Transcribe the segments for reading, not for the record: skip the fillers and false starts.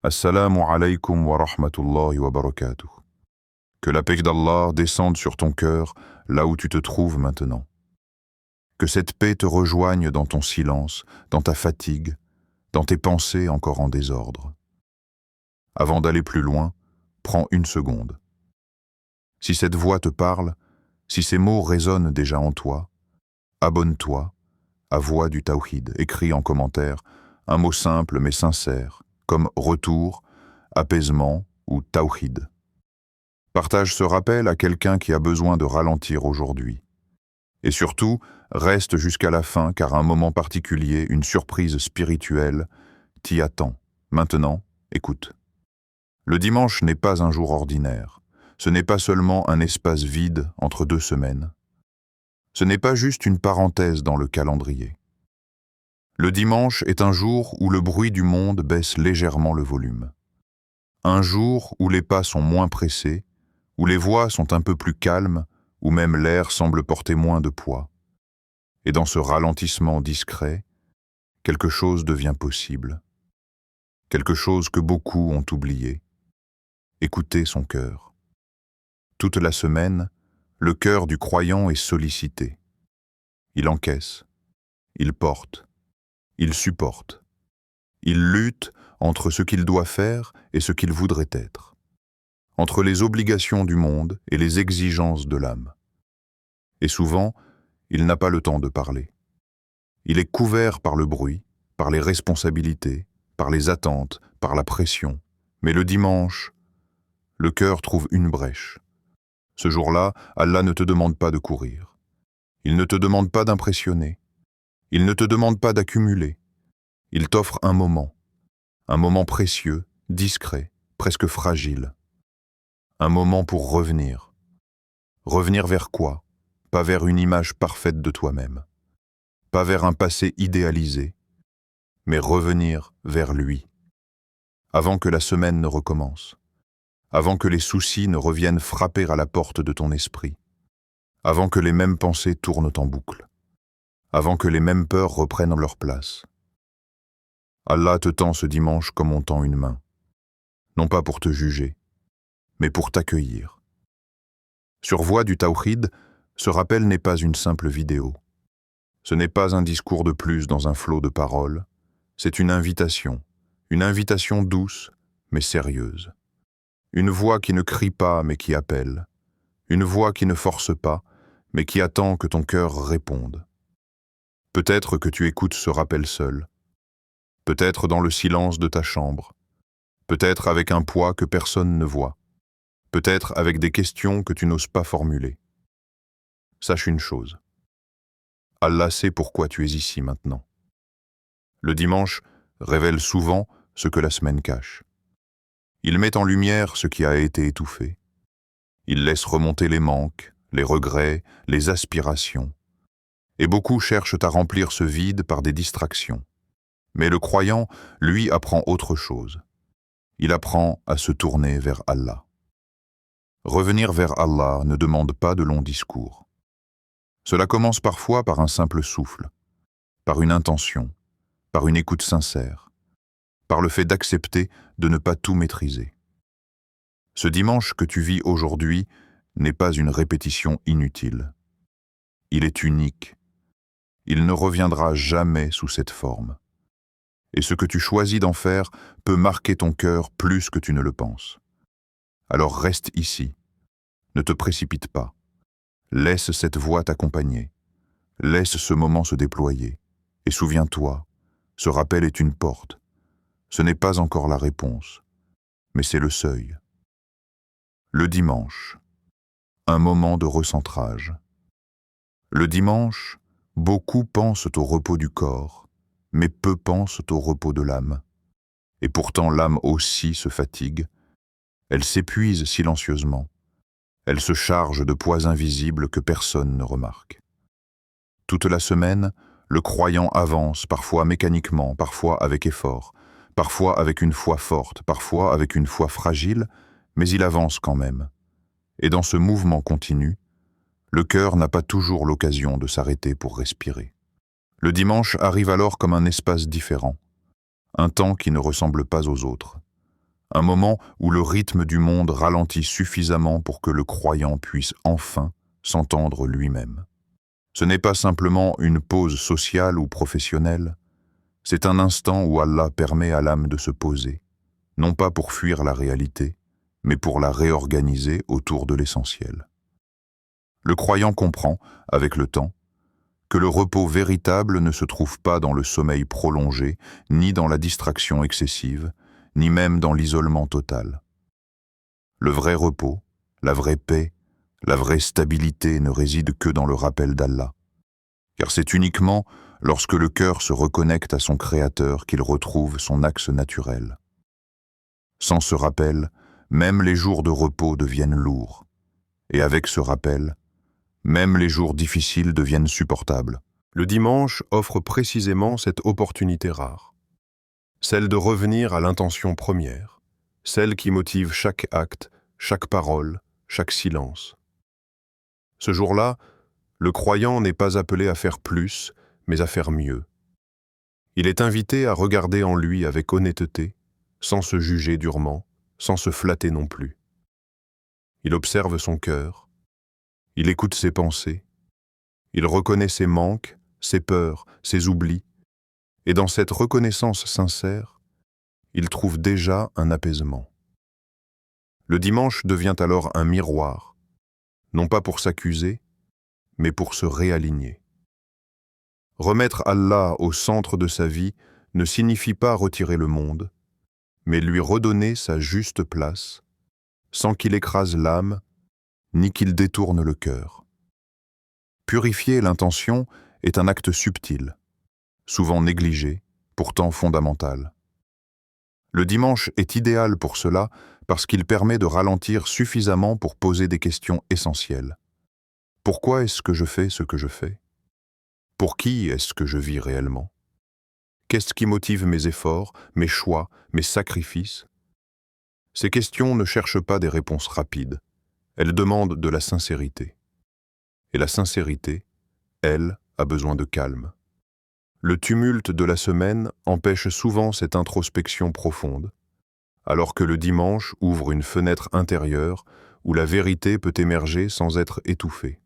Assalamu alaikum wa rahmatullahi wa barakatuh. Que la paix d'Allah descende sur ton cœur, là où tu te trouves maintenant. Que cette paix te rejoigne dans ton silence, dans ta fatigue, dans tes pensées encore en désordre. Avant d'aller plus loin, prends une seconde. Si cette voix te parle, si ces mots résonnent déjà en toi, abonne-toi à Voix du Tawhid. Écris en commentaire un mot simple mais sincère, comme retour, apaisement ou Tawhid. Partage ce rappel à quelqu'un qui a besoin de ralentir aujourd'hui. Et surtout, reste jusqu'à la fin car un moment particulier, une surprise spirituelle, t'y attend. Maintenant, écoute. Le dimanche n'est pas un jour ordinaire. Ce n'est pas seulement un espace vide entre deux semaines. Ce n'est pas juste une parenthèse dans le calendrier. Le dimanche est un jour où le bruit du monde baisse légèrement le volume. Un jour où les pas sont moins pressés, où les voix sont un peu plus calmes, où même l'air semble porter moins de poids. Et dans ce ralentissement discret, quelque chose devient possible. Quelque chose que beaucoup ont oublié. Écouter son cœur. Toute la semaine, le cœur du croyant est sollicité. Il encaisse, il porte, il supporte. Il lutte entre ce qu'il doit faire et ce qu'il voudrait être. Entre les obligations du monde et les exigences de l'âme. Et souvent, il n'a pas le temps de parler. Il est couvert par le bruit, par les responsabilités, par les attentes, par la pression. Mais le dimanche, le cœur trouve une brèche. Ce jour-là, Allah ne te demande pas de courir. Il ne te demande pas d'impressionner. Il ne te demande pas d'accumuler. Il t'offre un moment précieux, discret, presque fragile. Un moment pour revenir. Revenir vers quoi? Pas vers une image parfaite de toi-même. Pas vers un passé idéalisé, mais revenir vers lui. Avant que la semaine ne recommence. Avant que les soucis ne reviennent frapper à la porte de ton esprit. Avant que les mêmes pensées tournent en boucle. Avant que les mêmes peurs reprennent leur place. Allah te tend ce dimanche comme on tend une main. Non pas pour te juger, mais pour t'accueillir. Sur Voix du Tawhid, ce rappel n'est pas une simple vidéo. Ce n'est pas un discours de plus dans un flot de paroles. C'est une invitation douce, mais sérieuse. Une voix qui ne crie pas, mais qui appelle. Une voix qui ne force pas, mais qui attend que ton cœur réponde. Peut-être que tu écoutes ce rappel seul. Peut-être dans le silence de ta chambre. Peut-être avec un poids que personne ne voit. Peut-être avec des questions que tu n'oses pas formuler. Sache une chose. Allah sait pourquoi tu es ici maintenant. Le dimanche révèle souvent ce que la semaine cache. Il met en lumière ce qui a été étouffé. Il laisse remonter les manques, les regrets, les aspirations. Et beaucoup cherchent à remplir ce vide par des distractions. Mais le croyant, lui, apprend autre chose. Il apprend à se tourner vers Allah. Revenir vers Allah ne demande pas de longs discours. Cela commence parfois par un simple souffle, par une intention, par une écoute sincère, par le fait d'accepter de ne pas tout maîtriser. Ce dimanche que tu vis aujourd'hui n'est pas une répétition inutile. Il est unique. Il ne reviendra jamais sous cette forme. Et ce que tu choisis d'en faire peut marquer ton cœur plus que tu ne le penses. Alors reste ici. Ne te précipite pas. Laisse cette voix t'accompagner. Laisse ce moment se déployer. Et souviens-toi, ce rappel est une porte. Ce n'est pas encore la réponse, mais c'est le seuil. Le dimanche, un moment de recentrage. Le dimanche, beaucoup pensent au repos du corps, mais peu pensent au repos de l'âme. Et pourtant l'âme aussi se fatigue. Elle s'épuise silencieusement. Elle se charge de poids invisibles que personne ne remarque. Toute la semaine, le croyant avance, parfois mécaniquement, parfois avec effort, parfois avec une foi forte, parfois avec une foi fragile, mais il avance quand même. Et dans ce mouvement continu, le cœur n'a pas toujours l'occasion de s'arrêter pour respirer. Le dimanche arrive alors comme un espace différent, un temps qui ne ressemble pas aux autres, un moment où le rythme du monde ralentit suffisamment pour que le croyant puisse enfin s'entendre lui-même. Ce n'est pas simplement une pause sociale ou professionnelle, c'est un instant où Allah permet à l'âme de se poser, non pas pour fuir la réalité, mais pour la réorganiser autour de l'essentiel. Le croyant comprend, avec le temps, que le repos véritable ne se trouve pas dans le sommeil prolongé, ni dans la distraction excessive, ni même dans l'isolement total. Le vrai repos, la vraie paix, la vraie stabilité ne réside que dans le rappel d'Allah. Car c'est uniquement lorsque le cœur se reconnecte à son Créateur qu'il retrouve son axe naturel. Sans ce rappel, même les jours de repos deviennent lourds. Et avec ce rappel, même les jours difficiles deviennent supportables. Le dimanche offre précisément cette opportunité rare. Celle de revenir à l'intention première, celle qui motive chaque acte, chaque parole, chaque silence. Ce jour-là, le croyant n'est pas appelé à faire plus, mais à faire mieux. Il est invité à regarder en lui avec honnêteté, sans se juger durement, sans se flatter non plus. Il observe son cœur, il écoute ses pensées, il reconnaît ses manques, ses peurs, ses oublis, et dans cette reconnaissance sincère, il trouve déjà un apaisement. Le dimanche devient alors un miroir, non pas pour s'accuser, mais pour se réaligner. Remettre Allah au centre de sa vie ne signifie pas retirer le monde, mais lui redonner sa juste place, sans qu'il écrase l'âme, ni qu'il détourne le cœur. Purifier l'intention est un acte subtil, souvent négligé, pourtant fondamental. Le dimanche est idéal pour cela parce qu'il permet de ralentir suffisamment pour poser des questions essentielles. Pourquoi est-ce que je fais ce que je fais? Pour qui est-ce que je vis réellement? Qu'est-ce qui motive mes efforts, mes choix, mes sacrifices? Ces questions ne cherchent pas des réponses rapides, elles demandent de la sincérité. Et la sincérité, elle, a besoin de calme. Le tumulte de la semaine empêche souvent cette introspection profonde, alors que le dimanche ouvre une fenêtre intérieure où la vérité peut émerger sans être étouffée.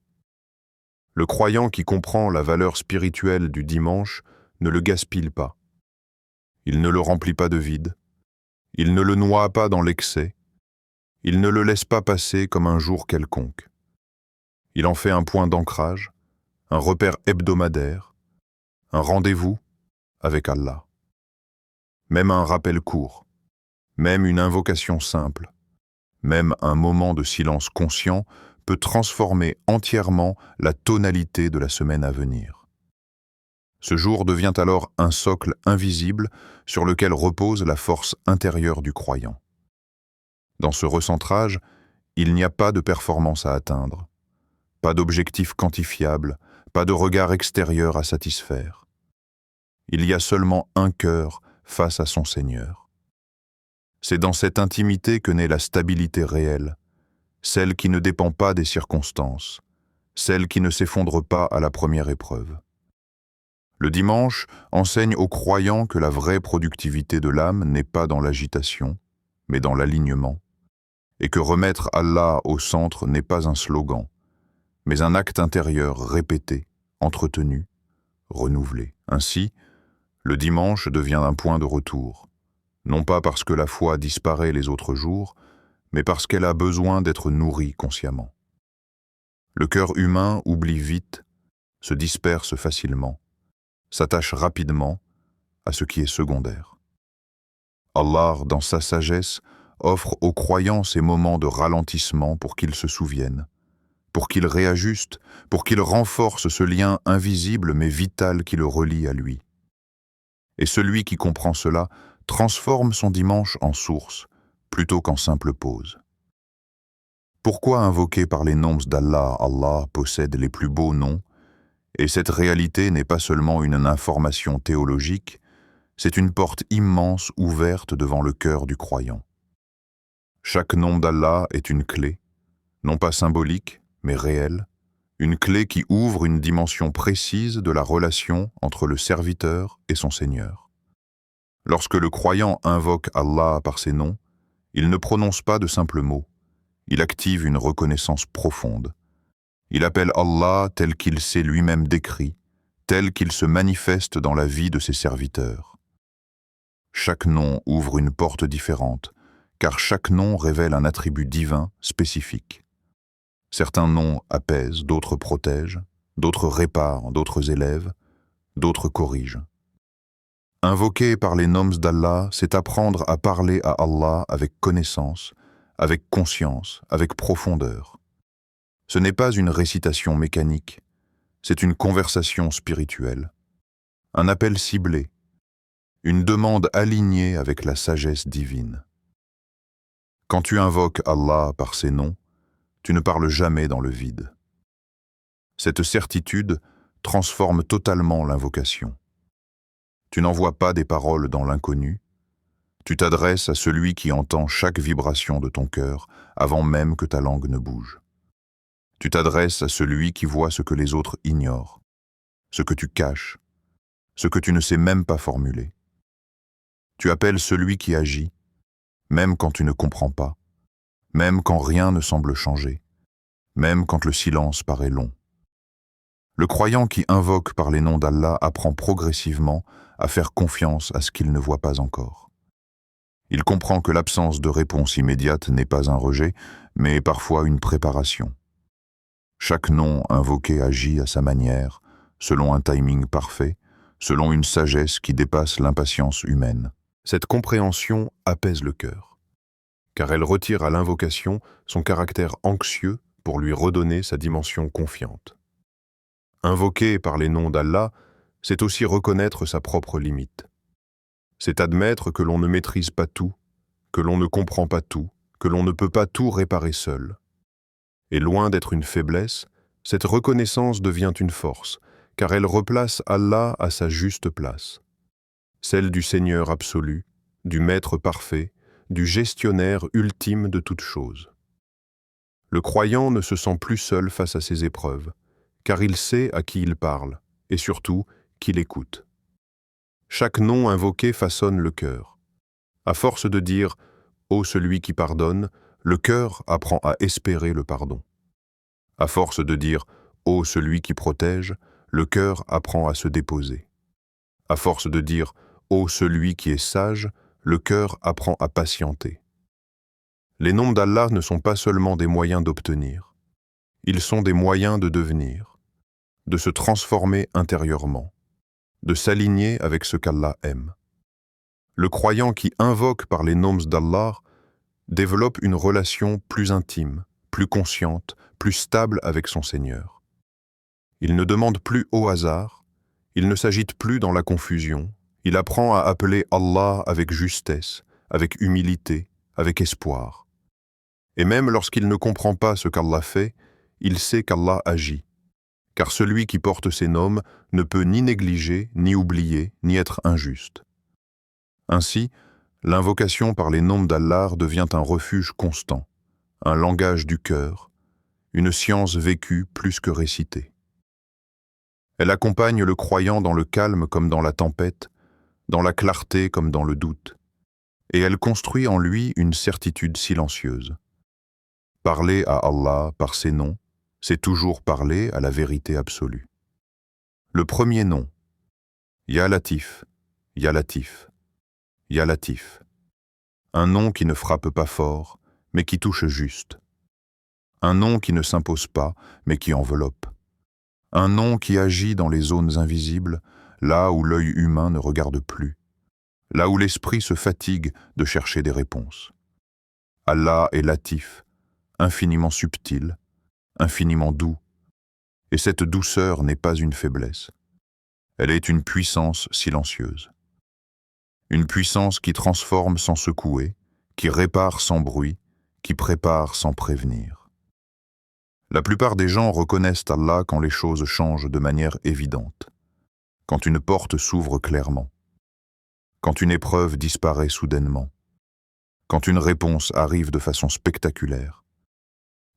Le croyant qui comprend la valeur spirituelle du dimanche ne le gaspille pas. Il ne le remplit pas de vide, il ne le noie pas dans l'excès, il ne le laisse pas passer comme un jour quelconque. Il en fait un point d'ancrage, un repère hebdomadaire, un rendez-vous avec Allah. Même un rappel court, même une invocation simple, même un moment de silence conscient peut transformer entièrement la tonalité de la semaine à venir. Ce jour devient alors un socle invisible sur lequel repose la force intérieure du croyant. Dans ce recentrage, il n'y a pas de performance à atteindre, pas d'objectif quantifiable, pas de regard extérieur à satisfaire. Il y a seulement un cœur face à son Seigneur. C'est dans cette intimité que naît la stabilité réelle, celle qui ne dépend pas des circonstances, celle qui ne s'effondre pas à la première épreuve. Le dimanche enseigne aux croyants que la vraie productivité de l'âme n'est pas dans l'agitation, mais dans l'alignement, et que remettre Allah au centre n'est pas un slogan, mais un acte intérieur répété, entretenu, renouvelé. Ainsi, le dimanche devient un point de retour, non pas parce que la foi disparaît les autres jours, mais parce qu'elle a besoin d'être nourrie consciemment. Le cœur humain oublie vite, se disperse facilement, s'attache rapidement à ce qui est secondaire. Allah, dans sa sagesse, offre aux croyants ces moments de ralentissement pour qu'ils se souviennent, pour qu'ils réajustent, pour qu'ils renforcent ce lien invisible mais vital qui le relie à lui. Et celui qui comprend cela transforme son dimanche en source, plutôt qu'en simple pause. Pourquoi invoquer par les noms d'Allah? Allah possède les plus beaux noms, et cette réalité n'est pas seulement une information théologique, c'est une porte immense ouverte devant le cœur du croyant. Chaque nom d'Allah est une clé, non pas symbolique, mais réelle, une clé qui ouvre une dimension précise de la relation entre le serviteur et son Seigneur. Lorsque le croyant invoque Allah par ses noms, Il ne prononce pas de simples mots, il active une reconnaissance profonde. Il appelle Allah tel qu'il s'est lui-même décrit, tel qu'il se manifeste dans la vie de ses serviteurs. Chaque nom ouvre une porte différente, car chaque nom révèle un attribut divin spécifique. Certains noms apaisent, d'autres protègent, d'autres réparent, d'autres élèvent, d'autres corrigent. Invoquer par les noms d'Allah, c'est apprendre à parler à Allah avec connaissance, avec conscience, avec profondeur. Ce n'est pas une récitation mécanique, c'est une conversation spirituelle, un appel ciblé, une demande alignée avec la sagesse divine. Quand tu invoques Allah par ses noms, tu ne parles jamais dans le vide. Cette certitude transforme totalement l'invocation. Tu n'envoies pas des paroles dans l'inconnu, tu t'adresses à celui qui entend chaque vibration de ton cœur avant même que ta langue ne bouge. Tu t'adresses à celui qui voit ce que les autres ignorent, ce que tu caches, ce que tu ne sais même pas formuler. Tu appelles celui qui agit, même quand tu ne comprends pas, même quand rien ne semble changer, même quand le silence paraît long. Le croyant qui invoque par les noms d'Allah apprend progressivement à faire confiance à ce qu'il ne voit pas encore. Il comprend que l'absence de réponse immédiate n'est pas un rejet, mais parfois une préparation. Chaque nom invoqué agit à sa manière, selon un timing parfait, selon une sagesse qui dépasse l'impatience humaine. Cette compréhension apaise le cœur, car elle retire à l'invocation son caractère anxieux pour lui redonner sa dimension confiante. Invoquer par les noms d'Allah, c'est aussi reconnaître sa propre limite. C'est admettre que l'on ne maîtrise pas tout, que l'on ne comprend pas tout, que l'on ne peut pas tout réparer seul. Et loin d'être une faiblesse, cette reconnaissance devient une force, car elle replace Allah à sa juste place, celle du Seigneur absolu, du Maître parfait, du gestionnaire ultime de toutes choses. Le croyant ne se sent plus seul face à ses épreuves, car il sait à qui il parle, et surtout qu'il écoute. Chaque nom invoqué façonne le cœur. À force de dire « Ô celui qui pardonne », le cœur apprend à espérer le pardon. À force de dire « Ô celui qui protège », le cœur apprend à se déposer. À force de dire « Ô celui qui est sage », le cœur apprend à patienter. Les noms d'Allah ne sont pas seulement des moyens d'obtenir, ils sont des moyens de devenir, de se transformer intérieurement, de s'aligner avec ce qu'Allah aime. Le croyant qui invoque par les noms d'Allah développe une relation plus intime, plus consciente, plus stable avec son Seigneur. Il ne demande plus au hasard, il ne s'agite plus dans la confusion, il apprend à appeler Allah avec justesse, avec humilité, avec espoir. Et même lorsqu'il ne comprend pas ce qu'Allah fait, il sait qu'Allah agit, car celui qui porte ses noms ne peut ni négliger, ni oublier, ni être injuste. Ainsi, l'invocation par les noms d'Allah devient un refuge constant, un langage du cœur, une science vécue plus que récitée. Elle accompagne le croyant dans le calme comme dans la tempête, dans la clarté comme dans le doute, et elle construit en lui une certitude silencieuse. Parler à Allah par ses noms, c'est toujours parler à la vérité absolue. Le premier nom, Ya Latif, Ya Latif, Ya Latif. Un nom qui ne frappe pas fort, mais qui touche juste. Un nom qui ne s'impose pas, mais qui enveloppe. Un nom qui agit dans les zones invisibles, là où l'œil humain ne regarde plus, là où l'esprit se fatigue de chercher des réponses. Allah est Latif, infiniment subtil, infiniment doux, et cette douceur n'est pas une faiblesse. Elle est une puissance silencieuse. Une puissance qui transforme sans secouer, qui répare sans bruit, qui prépare sans prévenir. La plupart des gens reconnaissent Allah quand les choses changent de manière évidente, quand une porte s'ouvre clairement, quand une épreuve disparaît soudainement, quand une réponse arrive de façon spectaculaire.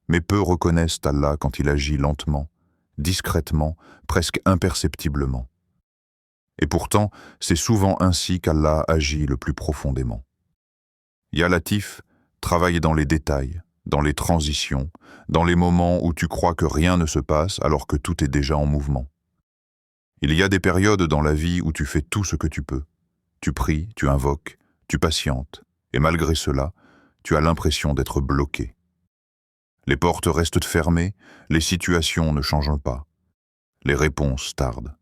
Mais peu reconnaissent Allah quand il agit lentement, discrètement, presque imperceptiblement. Et pourtant, c'est souvent ainsi qu'Allah agit le plus profondément. Ya Latif Travaille dans les détails, dans les transitions, dans les moments où tu crois que rien ne se passe alors que tout est déjà en mouvement. Il y a des périodes dans la vie où tu fais tout ce que tu peux. Tu pries, tu invoques, tu patientes, et malgré cela, tu as l'impression d'être bloqué. Les portes restent fermées, les situations ne changent pas, les réponses tardent.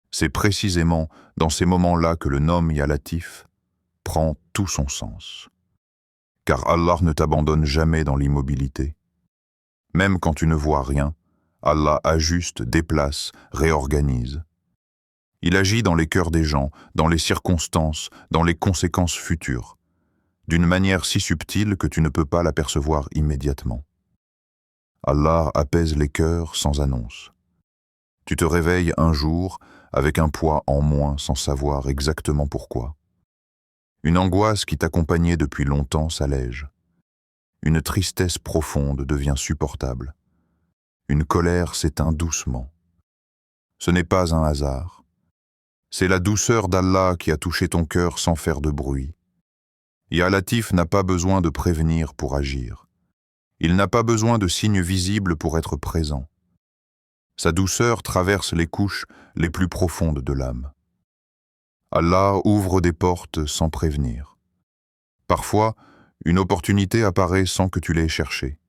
C'est précisément dans ces moments-là que le nom Ya Latif prend tout son sens. Car Allah ne t'abandonne jamais dans l'immobilité. Même quand tu ne vois rien, Allah ajuste, déplace, réorganise. Il agit dans les cœurs des gens, dans les circonstances, dans les conséquences futures, d'une manière si subtile que tu ne peux pas l'apercevoir immédiatement. Allah apaise les cœurs sans annonce. Tu te réveilles un jour avec un poids en moins sans savoir exactement pourquoi. Une angoisse qui t'accompagnait depuis longtemps s'allège. Une tristesse profonde devient supportable. Une colère s'éteint doucement. Ce n'est pas un hasard. C'est la douceur d'Allah qui a touché ton cœur sans faire de bruit. Ya Latif n'a pas besoin de prévenir pour agir. Il n'a pas besoin de signes visibles pour être présent. Sa douceur traverse les couches les plus profondes de l'âme. Allah ouvre des portes sans prévenir. Parfois, une opportunité apparaît sans que tu l'aies cherchée.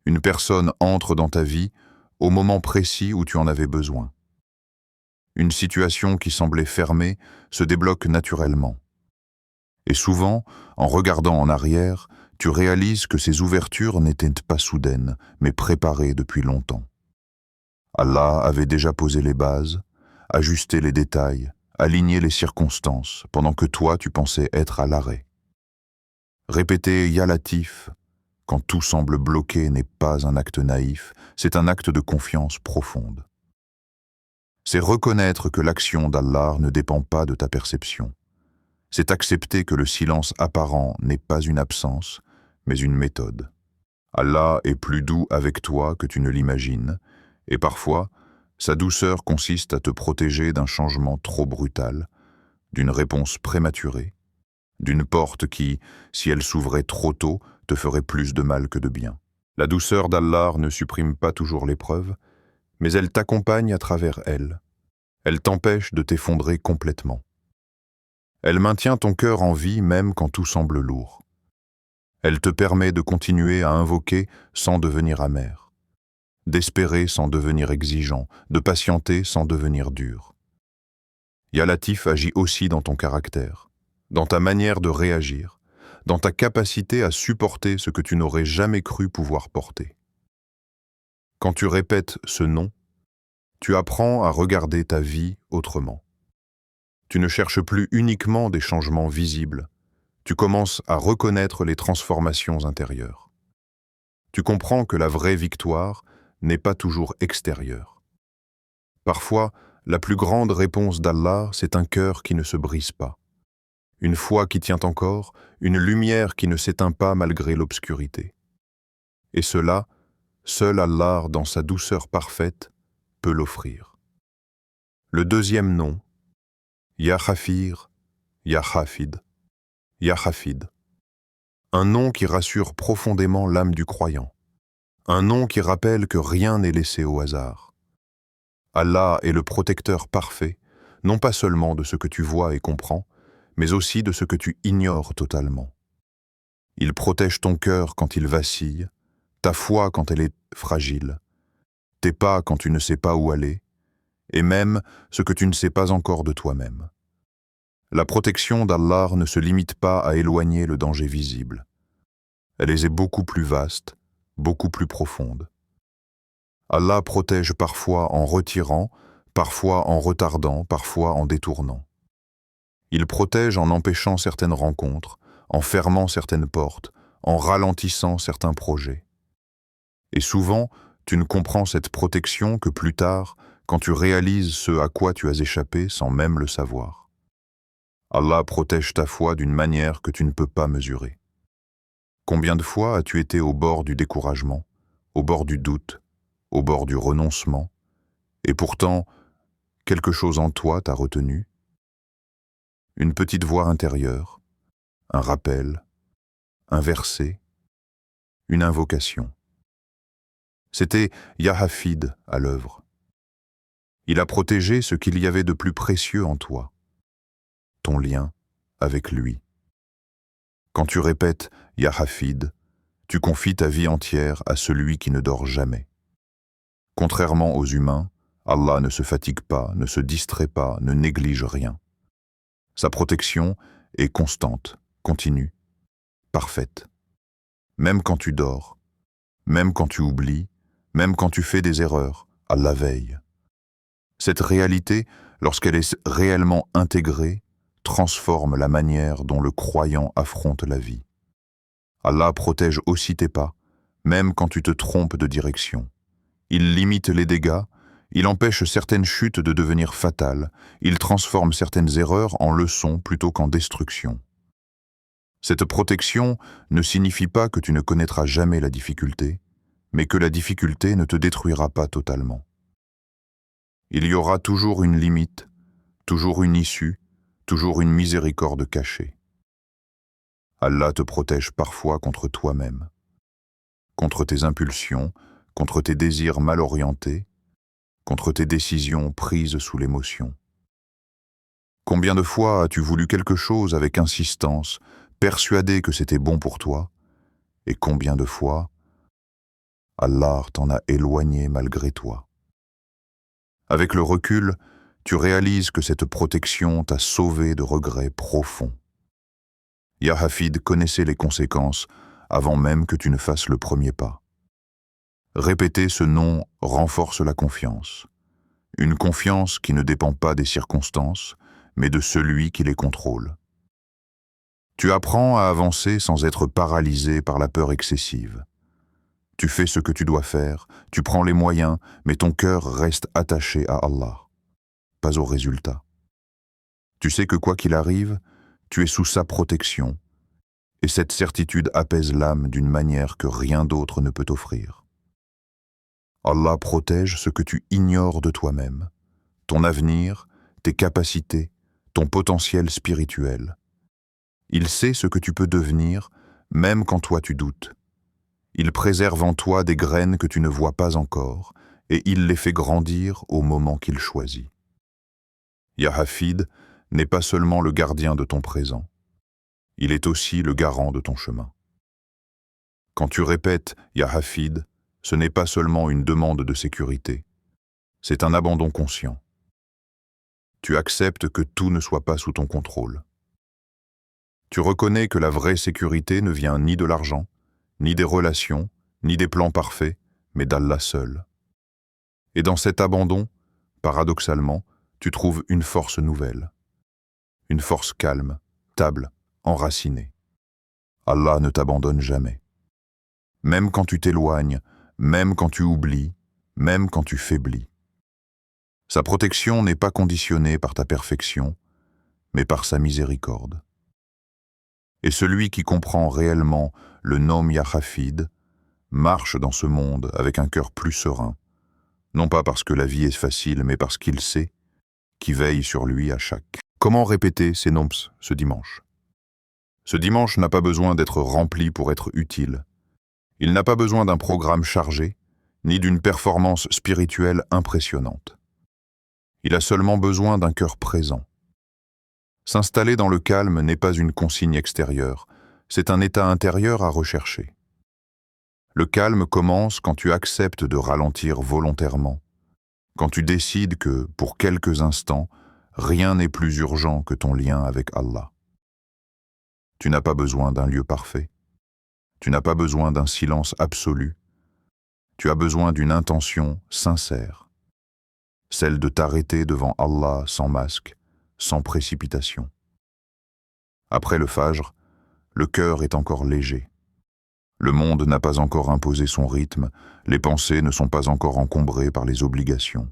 Une personne entre dans ta vie au moment précis où tu en avais besoin. Une situation qui semblait fermée se débloque naturellement. Et souvent, en regardant en arrière, tu réalises que ces ouvertures n'étaient pas soudaines, mais préparées depuis longtemps. Allah avait déjà posé les bases, ajusté les détails, aligné les circonstances, pendant que toi tu pensais être à l'arrêt. Répéter Ya Latif, quand tout semble bloqué, n'est pas un acte naïf, c'est un acte de confiance profonde. C'est reconnaître que l'action d'Allah ne dépend pas de ta perception. C'est accepter que le silence apparent n'est pas une absence, mais une méthode. Allah est plus doux avec toi que tu ne l'imagines, et parfois, sa douceur consiste à te protéger d'un changement trop brutal, d'une réponse prématurée, d'une porte qui, si elle s'ouvrait trop tôt, te ferait plus de mal que de bien. La douceur d'Allah ne supprime pas toujours l'épreuve, mais elle t'accompagne à travers elle. Elle t'empêche de t'effondrer complètement. Elle maintient ton cœur en vie même quand tout semble lourd. Elle te permet de continuer à invoquer sans devenir amer, d'espérer sans devenir exigeant, de patienter sans devenir dur. Ya Latif agit aussi dans ton caractère, dans ta manière de réagir, dans ta capacité à supporter ce que tu n'aurais jamais cru pouvoir porter. Quand tu répètes ce nom, tu apprends à regarder ta vie autrement. Tu ne cherches plus uniquement des changements visibles, tu commences à reconnaître les transformations intérieures. Tu comprends que la vraie victoire n'est pas toujours extérieure. Parfois, la plus grande réponse d'Allah, c'est un cœur qui ne se brise pas. Une foi qui tient encore, une lumière qui ne s'éteint pas malgré l'obscurité. Et cela, seul Allah, dans sa douceur parfaite, peut l'offrir. Le deuxième nom, Ya Ghafir, Ya Hafid, Ya Hafid. Un nom qui rassure profondément l'âme du croyant. Un nom qui rappelle que rien n'est laissé au hasard. Allah est le protecteur parfait, non pas seulement de ce que tu vois et comprends, mais aussi de ce que tu ignores totalement. Il protège ton cœur quand il vacille, ta foi quand elle est fragile, tes pas quand tu ne sais pas où aller, et même ce que tu ne sais pas encore de toi-même. La protection d'Allah ne se limite pas à éloigner le danger visible. Elle est beaucoup plus vaste, beaucoup plus profonde. Allah protège parfois en retirant, parfois en retardant, parfois en détournant. Il protège en empêchant certaines rencontres, en fermant certaines portes, en ralentissant certains projets. Et souvent, tu ne comprends cette protection que plus tard, quand tu réalises ce à quoi tu as échappé sans même le savoir. Allah protège ta foi d'une manière que tu ne peux pas mesurer. Combien de fois as-tu été au bord du découragement, au bord du doute, au bord du renoncement, et pourtant, quelque chose en toi t'a retenu? Une petite voix intérieure, un rappel, un verset, une invocation. C'était Ya Hafid à l'œuvre. Il a protégé ce qu'il y avait de plus précieux en toi, ton lien avec lui. Quand tu répètes Ya Hafid, tu confies ta vie entière à celui qui ne dort jamais. Contrairement aux humains, Allah ne se fatigue pas, ne se distrait pas, ne néglige rien. Sa protection est constante, continue, parfaite. Même quand tu dors, même quand tu oublies, même quand tu fais des erreurs, Allah veille. Cette réalité, lorsqu'elle est réellement intégrée, transforme la manière dont le croyant affronte la vie. Allah protège aussi tes pas, même quand tu te trompes de direction. Il limite les dégâts, il empêche certaines chutes de devenir fatales, il transforme certaines erreurs en leçons plutôt qu'en destruction. Cette protection ne signifie pas que tu ne connaîtras jamais la difficulté, mais que la difficulté ne te détruira pas totalement. Il y aura toujours une limite, toujours une issue, toujours une miséricorde cachée. Allah te protège parfois contre toi-même, contre tes impulsions, contre tes désirs mal orientés, contre tes décisions prises sous l'émotion. Combien de fois as-tu voulu quelque chose avec insistance, persuadé que c'était bon pour toi, et combien de fois Allah t'en a éloigné malgré toi. Avec le recul, tu réalises que cette protection t'a sauvé de regrets profonds. Ya Hafid connaissait les conséquences avant même que tu ne fasses le premier pas. Répéter ce nom renforce la confiance. Une confiance qui ne dépend pas des circonstances, mais de celui qui les contrôle. Tu apprends à avancer sans être paralysé par la peur excessive. Tu fais ce que tu dois faire, tu prends les moyens, mais ton cœur reste attaché à Allah, pas au résultat. Tu sais que quoi qu'il arrive, tu es sous sa protection, et cette certitude apaise l'âme d'une manière que rien d'autre ne peut offrir. Allah protège ce que tu ignores de toi-même, ton avenir, tes capacités, ton potentiel spirituel. Il sait ce que tu peux devenir, même quand toi tu doutes. Il préserve en toi des graines que tu ne vois pas encore, et il les fait grandir au moment qu'il choisit. Ya Hafid n'est pas seulement le gardien de ton présent, il est aussi le garant de ton chemin. Quand tu répètes Ya Hafid, ce n'est pas seulement une demande de sécurité, c'est un abandon conscient. Tu acceptes que tout ne soit pas sous ton contrôle. Tu reconnais que la vraie sécurité ne vient ni de l'argent, ni des relations, ni des plans parfaits, mais d'Allah seul. Et dans cet abandon, paradoxalement, tu trouves une force nouvelle. Une force calme, stable, enracinée. Allah ne t'abandonne jamais. Même quand tu t'éloignes, même quand tu oublies, même quand tu faiblis. Sa protection n'est pas conditionnée par ta perfection, mais par sa miséricorde. Et celui qui comprend réellement le nom Ya Hafid marche dans ce monde avec un cœur plus serein, non pas parce que la vie est facile, mais parce qu'il sait, qui veille sur lui à chaque. Comment répéter ces noms ce dimanche? Ce dimanche n'a pas besoin d'être rempli pour être utile. Il n'a pas besoin d'un programme chargé, ni d'une performance spirituelle impressionnante. Il a seulement besoin d'un cœur présent. S'installer dans le calme n'est pas une consigne extérieure, c'est un état intérieur à rechercher. Le calme commence quand tu acceptes de ralentir volontairement, quand tu décides que, pour quelques instants, rien n'est plus urgent que ton lien avec Allah. Tu n'as pas besoin d'un lieu parfait, tu n'as pas besoin d'un silence absolu, tu as besoin d'une intention sincère, celle de t'arrêter devant Allah sans masque, sans précipitation. Après le fajr, le cœur est encore léger. Le monde n'a pas encore imposé son rythme, les pensées ne sont pas encore encombrées par les obligations.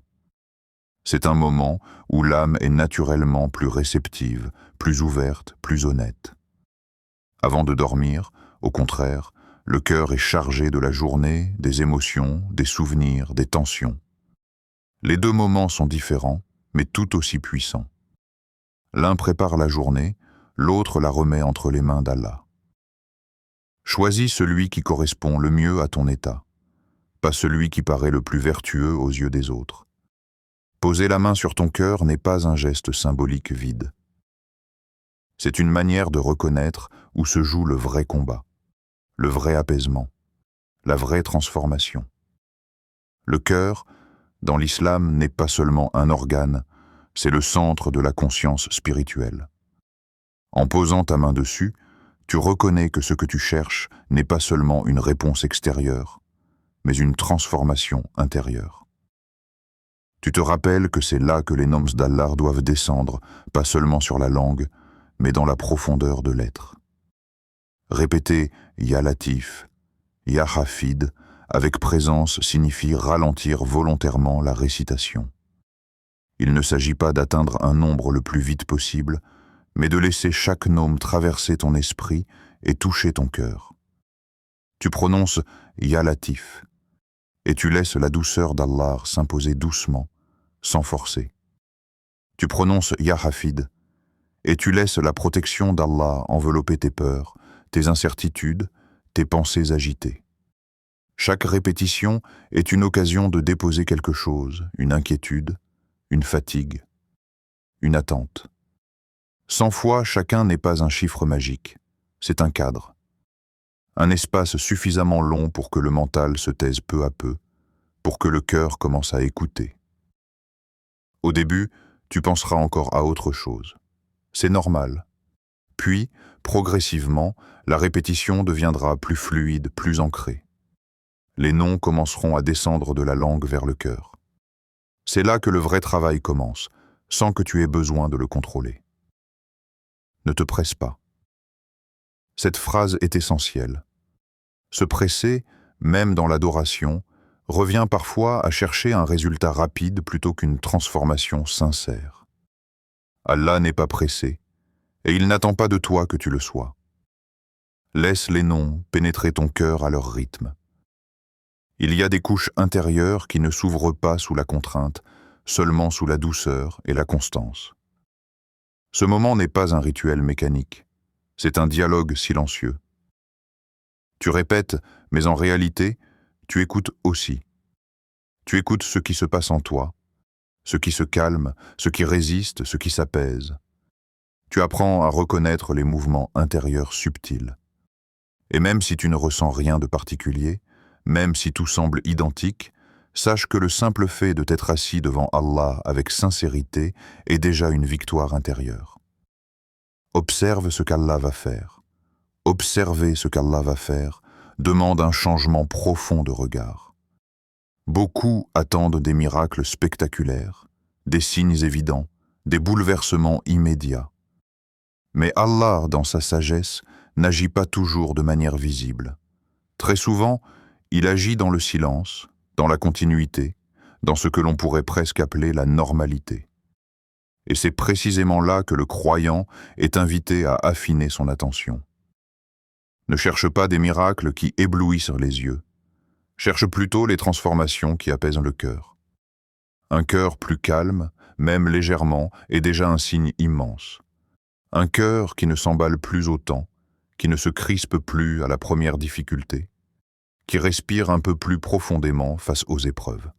C'est un moment où l'âme est naturellement plus réceptive, plus ouverte, plus honnête. Avant de dormir, au contraire, le cœur est chargé de la journée, des émotions, des souvenirs, des tensions. Les deux moments sont différents, mais tout aussi puissants. L'un prépare la journée, l'autre la remet entre les mains d'Allah. Choisis celui qui correspond le mieux à ton état, pas celui qui paraît le plus vertueux aux yeux des autres. Poser la main sur ton cœur n'est pas un geste symbolique vide. C'est une manière de reconnaître où se joue le vrai combat, le vrai apaisement, la vraie transformation. Le cœur, dans l'islam, n'est pas seulement un organe, c'est le centre de la conscience spirituelle. En posant ta main dessus, tu reconnais que ce que tu cherches n'est pas seulement une réponse extérieure, mais une transformation intérieure. Tu te rappelles que c'est là que les noms d'Allah doivent descendre, pas seulement sur la langue, mais dans la profondeur de l'être. Répéter « Ya Latif »,« Ya Hafid » avec présence signifie ralentir volontairement la récitation. Il ne s'agit pas d'atteindre un nombre le plus vite possible, mais de laisser chaque nom traverser ton esprit et toucher ton cœur. Tu prononces « Ya Latif » et tu laisses la douceur d'Allah s'imposer doucement, sans forcer. Tu prononces « Ya Hafid » et tu laisses la protection d'Allah envelopper tes peurs, tes incertitudes, tes pensées agitées. Chaque répétition est une occasion de déposer quelque chose, une inquiétude, une fatigue, une attente. 100 fois, chacun n'est pas un chiffre magique, c'est un cadre. Un espace suffisamment long pour que le mental se taise peu à peu, pour que le cœur commence à écouter. Au début, tu penseras encore à autre chose. C'est normal. Puis, progressivement, la répétition deviendra plus fluide, plus ancrée. Les noms commenceront à descendre de la langue vers le cœur. C'est là que le vrai travail commence, sans que tu aies besoin de le contrôler. Ne te presse pas. Cette phrase est essentielle. Se presser, même dans l'adoration, revient parfois à chercher un résultat rapide plutôt qu'une transformation sincère. Allah n'est pas pressé, et il n'attend pas de toi que tu le sois. Laisse les noms pénétrer ton cœur à leur rythme. Il y a des couches intérieures qui ne s'ouvrent pas sous la contrainte, seulement sous la douceur et la constance. Ce moment n'est pas un rituel mécanique, c'est un dialogue silencieux. Tu répètes, mais en réalité, tu écoutes aussi. Tu écoutes ce qui se passe en toi, ce qui se calme, ce qui résiste, ce qui s'apaise. Tu apprends à reconnaître les mouvements intérieurs subtils. Et même si tu ne ressens rien de particulier, même si tout semble identique, sache que le simple fait de t'être assis devant Allah avec sincérité est déjà une victoire intérieure. Observe ce qu'Allah va faire. Observer ce qu'Allah va faire demande un changement profond de regard. Beaucoup attendent des miracles spectaculaires, des signes évidents, des bouleversements immédiats. Mais Allah, dans sa sagesse, n'agit pas toujours de manière visible. Très souvent, il agit dans le silence, dans la continuité, dans ce que l'on pourrait presque appeler la normalité. Et c'est précisément là que le croyant est invité à affiner son attention. Ne cherche pas des miracles qui éblouissent les yeux. Cherche plutôt les transformations qui apaisent le cœur. Un cœur plus calme, même légèrement, est déjà un signe immense. Un cœur qui ne s'emballe plus autant, qui ne se crispe plus à la première difficulté, qui respire un peu plus profondément face aux épreuves.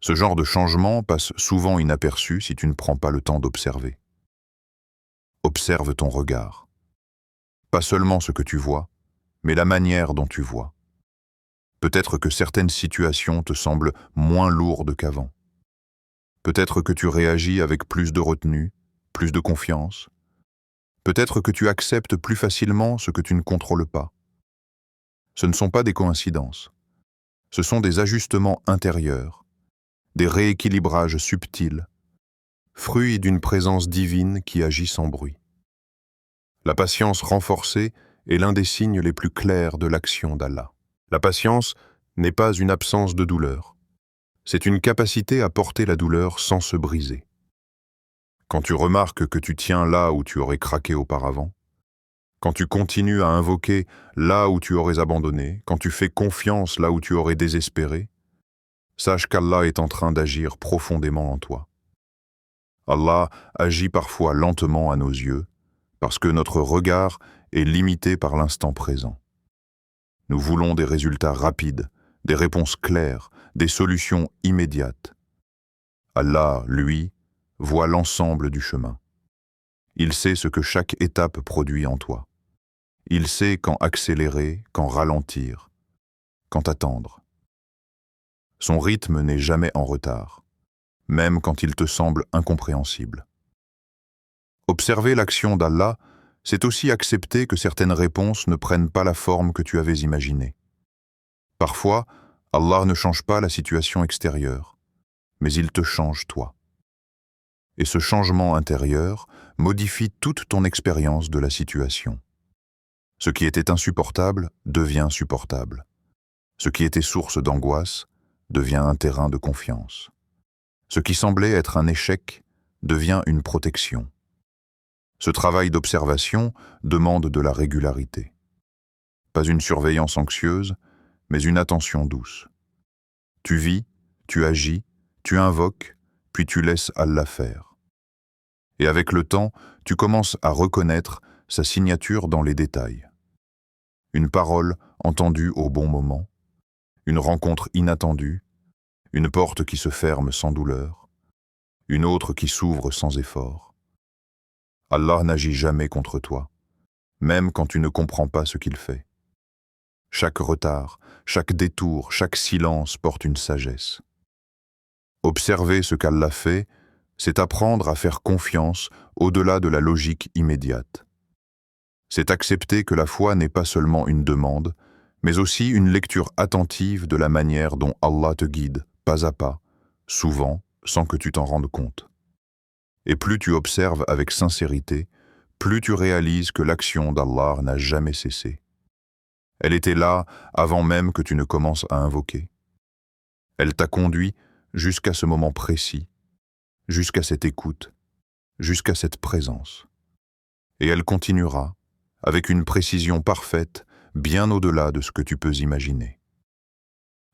Ce genre de changement passe souvent inaperçu si tu ne prends pas le temps d'observer. Observe ton regard. Pas seulement ce que tu vois, mais la manière dont tu vois. Peut-être que certaines situations te semblent moins lourdes qu'avant. Peut-être que tu réagis avec plus de retenue, plus de confiance. Peut-être que tu acceptes plus facilement ce que tu ne contrôles pas. Ce ne sont pas des coïncidences. Ce sont des ajustements intérieurs, des rééquilibrages subtils, fruits d'une présence divine qui agit sans bruit. La patience renforcée est l'un des signes les plus clairs de l'action d'Allah. La patience n'est pas une absence de douleur. C'est une capacité à porter la douleur sans se briser. Quand tu remarques que tu tiens là où tu aurais craqué auparavant, quand tu continues à invoquer là où tu aurais abandonné, quand tu fais confiance là où tu aurais désespéré, sache qu'Allah est en train d'agir profondément en toi. Allah agit parfois lentement à nos yeux, parce que notre regard est limité par l'instant présent. Nous voulons des résultats rapides, des réponses claires, des solutions immédiates. Allah, lui, voit l'ensemble du chemin. Il sait ce que chaque étape produit en toi. Il sait quand accélérer, quand ralentir, quand attendre. Son rythme n'est jamais en retard, même quand il te semble incompréhensible. Observer l'action d'Allah, c'est aussi accepter que certaines réponses ne prennent pas la forme que tu avais imaginée. Parfois, Allah ne change pas la situation extérieure, mais il te change toi. Et ce changement intérieur modifie toute ton expérience de la situation. Ce qui était insupportable devient supportable. Ce qui était source d'angoisse devient un terrain de confiance. Ce qui semblait être un échec devient une protection. Ce travail d'observation demande de la régularité. Pas une surveillance anxieuse, mais une attention douce. Tu vis, tu agis, tu invoques, puis tu laisses Allah faire. Et avec le temps, tu commences à reconnaître sa signature dans les détails. Une parole entendue au bon moment, une rencontre inattendue, une porte qui se ferme sans douleur, une autre qui s'ouvre sans effort. Allah n'agit jamais contre toi, même quand tu ne comprends pas ce qu'il fait. Chaque retard, chaque détour, chaque silence porte une sagesse. Observer ce qu'Allah fait, c'est apprendre à faire confiance au-delà de la logique immédiate. C'est accepter que la foi n'est pas seulement une demande, mais aussi une lecture attentive de la manière dont Allah te guide, pas à pas, souvent sans que tu t'en rendes compte. Et plus tu observes avec sincérité, plus tu réalises que l'action d'Allah n'a jamais cessé. Elle était là avant même que tu ne commences à invoquer. Elle t'a conduit jusqu'à ce moment précis, jusqu'à cette écoute, jusqu'à cette présence. Et elle continuera, avec une précision parfaite, bien au-delà de ce que tu peux imaginer.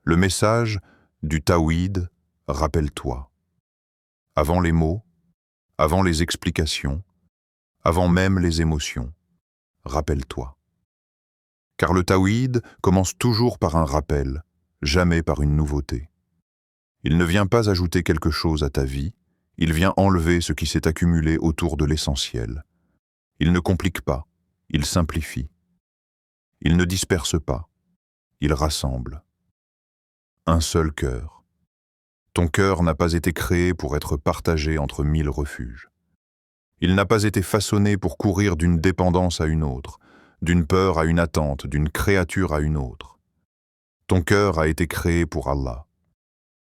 Le message du Tawhid, rappelle-toi. Avant les mots, avant les explications, avant même les émotions, rappelle-toi. Car le Tawhid commence toujours par un rappel, jamais par une nouveauté. Il ne vient pas ajouter quelque chose à ta vie, il vient enlever ce qui s'est accumulé autour de l'essentiel. Il ne complique pas, il simplifie. Il ne disperse pas, il rassemble. Un seul cœur. Ton cœur n'a pas été créé pour être partagé entre 1000 refuges. Il n'a pas été façonné pour courir d'une dépendance à une autre, d'une peur à une attente, d'une créature à une autre. Ton cœur a été créé pour Allah.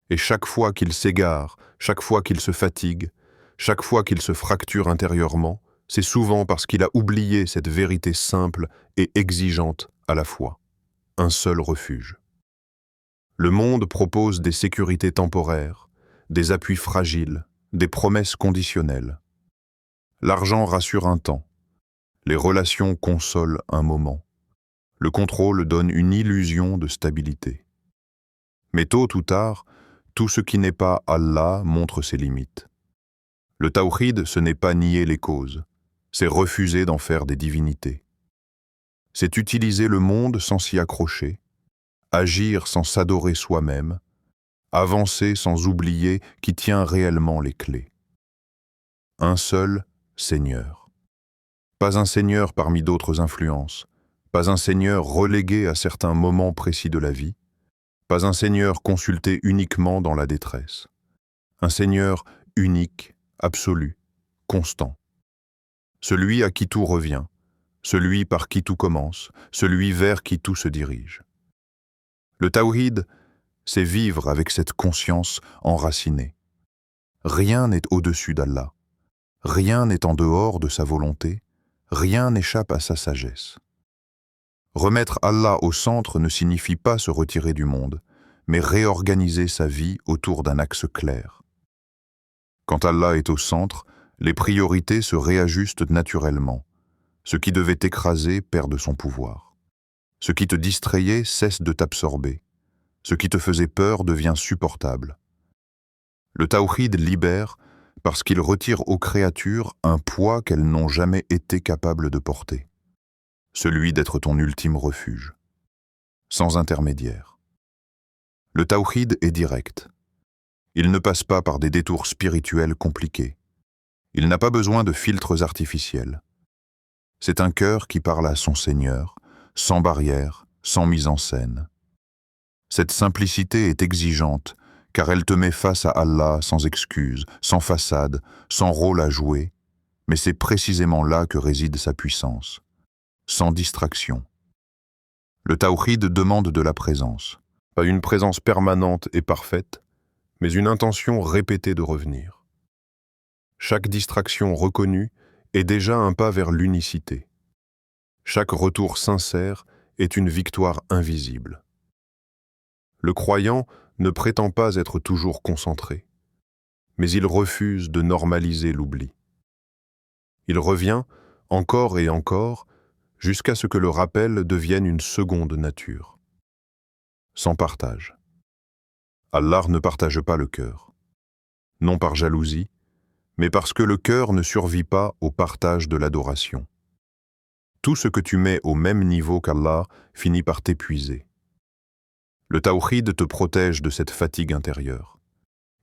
Et chaque fois qu'il s'égare, chaque fois qu'il se fatigue, chaque fois qu'il se fracture intérieurement, c'est souvent parce qu'il a oublié cette vérité simple et exigeante à la fois. Un seul refuge. Le monde propose des sécurités temporaires, des appuis fragiles, des promesses conditionnelles. L'argent rassure un temps. Les relations consolent un moment. Le contrôle donne une illusion de stabilité. Mais tôt ou tard, tout ce qui n'est pas Allah montre ses limites. Le tawhid, ce n'est pas nier les causes, c'est refuser d'en faire des divinités. C'est utiliser le monde sans s'y accrocher, agir sans s'adorer soi-même, avancer sans oublier qui tient réellement les clés. Un seul Seigneur. Pas un Seigneur parmi d'autres influences, pas un Seigneur relégué à certains moments précis de la vie, pas un Seigneur consulté uniquement dans la détresse. Un Seigneur unique, absolu, constant. Celui à qui tout revient, celui par qui tout commence, celui vers qui tout se dirige. Le tawhid, c'est vivre avec cette conscience enracinée. Rien n'est au-dessus d'Allah. Rien n'est en dehors de sa volonté. Rien n'échappe à sa sagesse. Remettre Allah au centre ne signifie pas se retirer du monde, mais réorganiser sa vie autour d'un axe clair. Quand Allah est au centre, les priorités se réajustent naturellement. Ce qui devait t'écraser perd de son pouvoir. Ce qui te distrayait cesse de t'absorber. Ce qui te faisait peur devient supportable. Le tawhid libère parce qu'il retire aux créatures un poids qu'elles n'ont jamais été capables de porter. Celui d'être ton ultime refuge. sans intermédiaire. Le tawhid est direct. Il ne passe pas par des détours spirituels compliqués. Il n'a pas besoin de filtres artificiels. C'est un cœur qui parle à son Seigneur, sans barrière, sans mise en scène. Cette simplicité est exigeante, car elle te met face à Allah sans excuse, sans façade, sans rôle à jouer, mais c'est précisément là que réside sa puissance, sans distraction. Le tawhid demande de la présence. Pas une présence permanente et parfaite, mais une intention répétée de revenir. Chaque distraction reconnue est déjà un pas vers l'unicité. Chaque retour sincère est une victoire invisible. Le croyant ne prétend pas être toujours concentré, mais il refuse de normaliser l'oubli. Il revient encore et encore jusqu'à ce que le rappel devienne une seconde nature. Sans partage. Allah ne partage pas le cœur, non par jalousie, mais parce que le cœur ne survit pas au partage de l'adoration. Tout ce que tu mets au même niveau qu'Allah finit par t'épuiser. Le tawhid te protège de cette fatigue intérieure.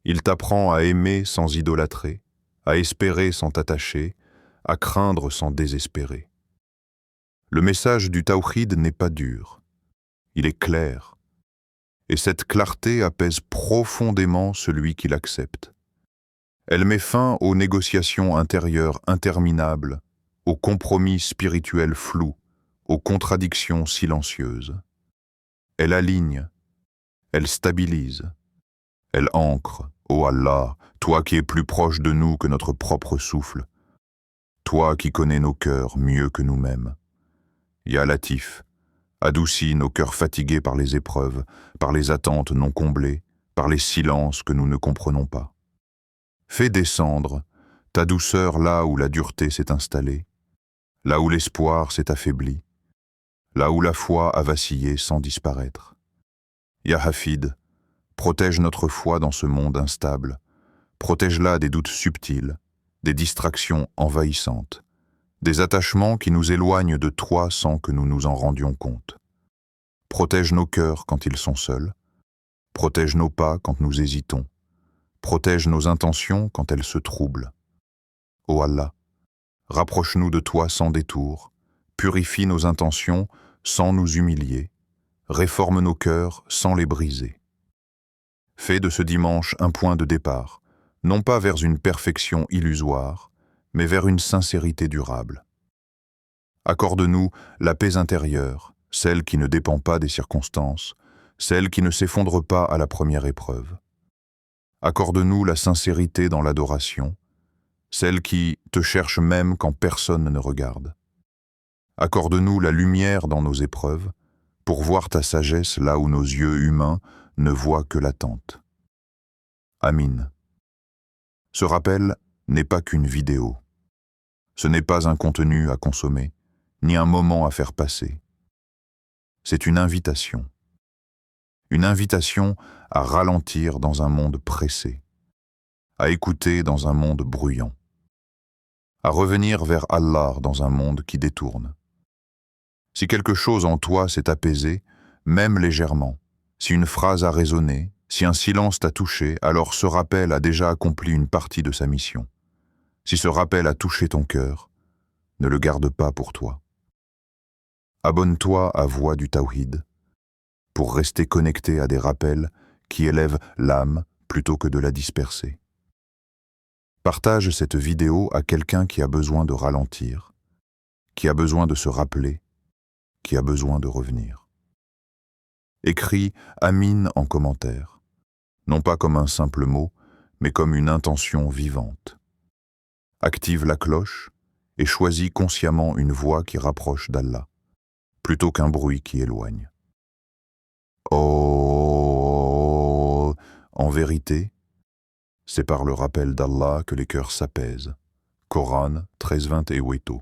Il t'apprend à aimer sans idolâtrer, à espérer sans t'attacher, à craindre sans désespérer. Le message du tawhid n'est pas dur, il est clair. Et cette clarté apaise profondément celui qui l'accepte. Elle met fin aux négociations intérieures interminables, aux compromis spirituels flous, aux contradictions silencieuses. Elle aligne, elle stabilise, elle ancre. Ô Allah, toi qui es plus proche de nous que notre propre souffle, toi qui connais nos cœurs mieux que nous-mêmes. Ya Latif, adoucis nos cœurs fatigués par les épreuves, par les attentes non comblées, par les silences que nous ne comprenons pas. Fais descendre ta douceur là où la dureté s'est installée, là où l'espoir s'est affaibli, là où la foi a vacillé sans disparaître. Ya Hafid, protège notre foi dans ce monde instable, protège-la des doutes subtils, des distractions envahissantes, des attachements qui nous éloignent de toi sans que nous nous en rendions compte. Protège nos cœurs quand ils sont seuls, protège nos pas quand nous hésitons, protège nos intentions quand elles se troublent. Ô Allah, rapproche-nous de toi sans détour, purifie nos intentions sans nous humilier, réforme nos cœurs sans les briser. Fais de ce dimanche un point de départ, non pas vers une perfection illusoire, mais vers une sincérité durable. Accorde-nous la paix intérieure, celle qui ne dépend pas des circonstances, celle qui ne s'effondre pas à la première épreuve. Accorde-nous la sincérité dans l'adoration, celle qui te cherche même quand personne ne regarde. Accorde-nous la lumière dans nos épreuves, pour voir ta sagesse là où nos yeux humains ne voient que l'attente. Amin. Ce rappel n'est pas qu'une vidéo. Ce n'est pas un contenu à consommer, ni un moment à faire passer. C'est une invitation. Une invitation à ralentir dans un monde pressé, à écouter dans un monde bruyant, à revenir vers Allah dans un monde qui détourne. Si quelque chose en toi s'est apaisé, même légèrement, si une phrase a résonné, si un silence t'a touché, alors ce rappel a déjà accompli une partie de sa mission. Si ce rappel a touché ton cœur, ne le garde pas pour toi. Abonne-toi à Voix du Tawhid pour rester connecté à des rappels qui élèvent l'âme plutôt que de la disperser. Partage cette vidéo à quelqu'un qui a besoin de ralentir, qui a besoin de se rappeler, qui a besoin de revenir. Écris « Amin » en commentaire, non pas comme un simple mot, mais comme une intention vivante. Active la cloche et choisis consciemment une voix qui rapproche d'Allah, plutôt qu'un bruit qui éloigne. Oh, en vérité, c'est par le rappel d'Allah que les cœurs s'apaisent. Coran 13:28.